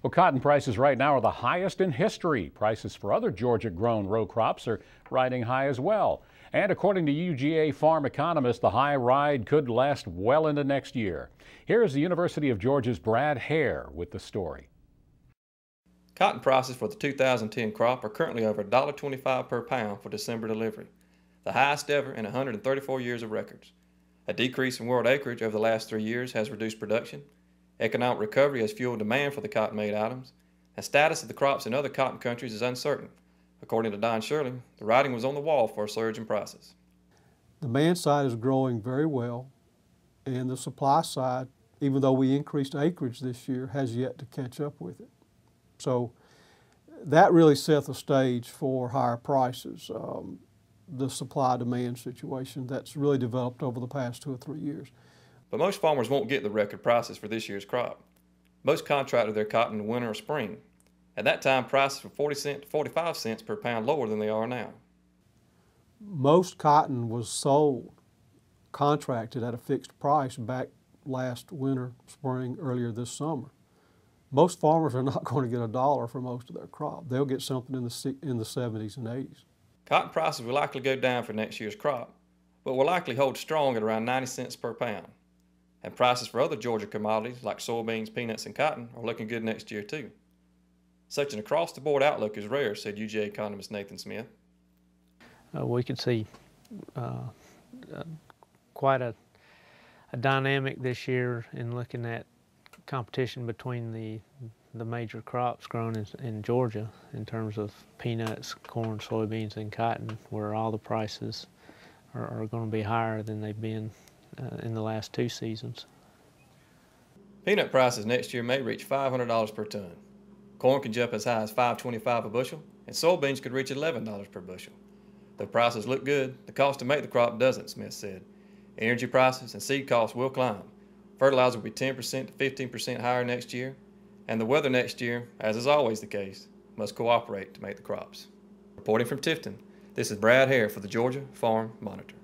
Well, cotton prices right now are the highest in history. Prices for other Georgia-grown row crops are riding high as well. And according to UGA farm economists, the high ride could last well into next year. Here is the University of Georgia's Brad Haire with the story. Cotton prices for the 2010 crop are currently over $1.25 per pound for December delivery, the highest ever in 134 years of records. A decrease in world acreage over the last 3 years has reduced production. Economic recovery has fueled demand for the cotton-made items, and status of the crops in other cotton countries is uncertain. According to Don Shirley, the writing was on the wall for a surge in prices. Demand side is growing very well, and the supply side, even though we increased acreage this year, has yet to catch up with it. So that really set the stage for higher prices. The supply-demand situation that's really developed over the past 2 or 3 years. But most farmers won't get the record prices for this year's crop. Most contracted their cotton in winter or spring. At that time, prices were 40 cents to 45 cents per pound lower than they are now. Most cotton was sold, contracted at a fixed price back last winter, spring, earlier this summer. Most farmers are not going to get $1 for most of their crop. They'll get something in the 70s and 80s. Cotton prices will likely go down for next year's crop, but will likely hold strong at around 90 cents per pound. And prices for other Georgia commodities like soybeans, peanuts, and cotton are looking good next year too. Such an across-the-board outlook is rare, said UGA economist Nathan Smith. We could see quite a dynamic this year in looking at competition between the major crops grown in Georgia in terms of peanuts, corn, soybeans, and cotton, where all the prices are going to be higher than they've been in the last 2 seasons. Peanut prices next year may reach $500 per ton. Corn can jump as high as $5.25 a bushel, and soybeans could reach $11 per bushel. Though prices look good, the cost to make the crop doesn't, Smith said. Energy prices and seed costs will climb. Fertilizer will be 10% to 15% higher next year, and the weather next year, as is always the case, must cooperate to make the crops. Reporting from Tifton, this is Brad Haire for the Georgia Farm Monitor.